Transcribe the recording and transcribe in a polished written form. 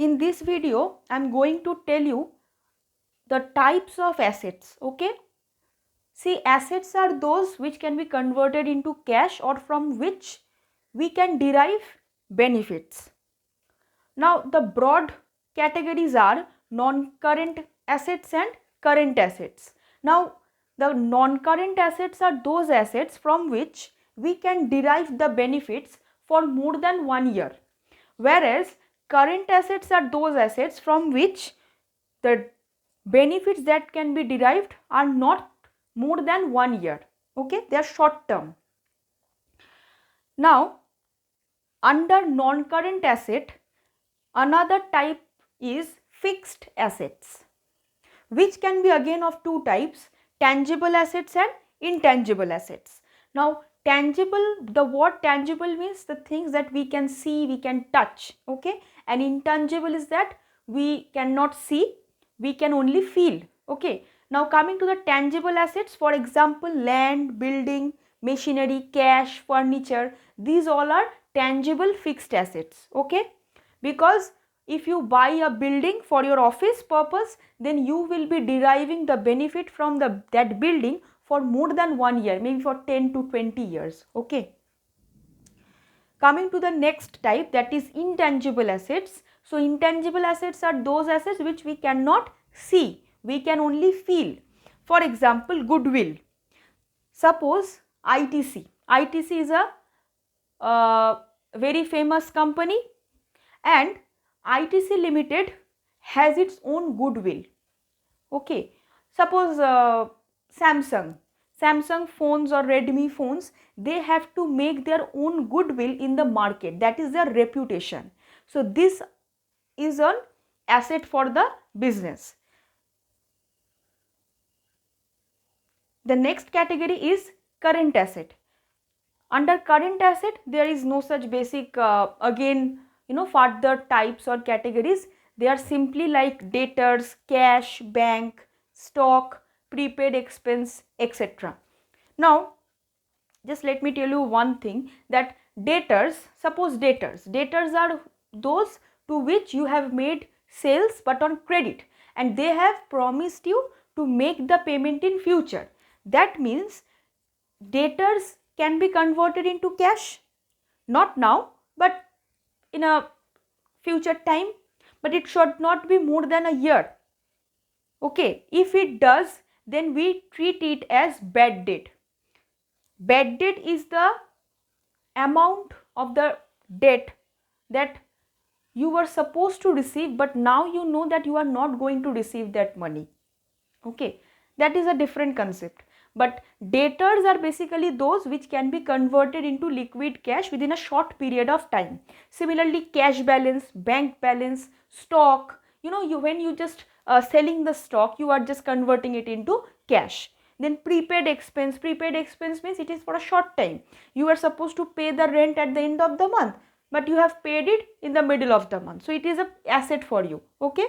in this video I'm going to tell you the types of assets. Okay, see, assets are those which can be converted into cash or from which we can derive benefits. Now the broad categories are non-current assets and current assets. Now the non-current assets are those assets from which we can derive the benefits for more than 1 year, whereas current assets are those assets from which the benefits that can be derived are not more than 1 year. Okay, they are short term. Now under non-current asset, another type is fixed assets, which can be again of two types: tangible assets and intangible assets. Now tangible, the word tangible means the things that we can see, we can touch. Okay, and intangible is that we cannot see, we can only feel. Okay, now coming to the tangible assets, for example land, building, machinery, cash, furniture, these all are tangible fixed assets. Okay, because if you buy a building for your office purpose, then you will be deriving the benefit from that building for more than 1 year, maybe for 10 to 20 years. Okay, coming to the next type, that is intangible assets. So intangible assets are those assets which we cannot see, we can only feel. For example, goodwill. Suppose ITC is a very famous company, and ITC Limited has its own goodwill. Okay, suppose Samsung phones or Redmi phones, they have to make their own goodwill in the market, that is their reputation. So this is an asset for the business. The next category is current asset. Under current asset, there is no such basic further types or categories. They are simply like debtors, cash, bank, stock, prepaid expense, etc. Now just let me tell you one thing, that debtors, suppose debtors are those to which you have made sales but on credit, and they have promised you to make the payment in future. That means debtors can be converted into cash, not now but in a future time, but it should not be more than a year. Okay, if it does, then we treat it as bad debt. Bad debt is the amount of the debt that you were supposed to receive, but now you know that you are not going to receive that money. Okay, that is a different concept. But debtors are basically those which can be converted into liquid cash within a short period of time. Similarly, cash balance, bank balance, stock, when you just selling the stock, you are just converting it into cash. Then prepaid expense means it is for a short time. You are supposed to pay the rent at the end of the month, but you have paid it in the middle of the month, so it is an asset for you. Okay,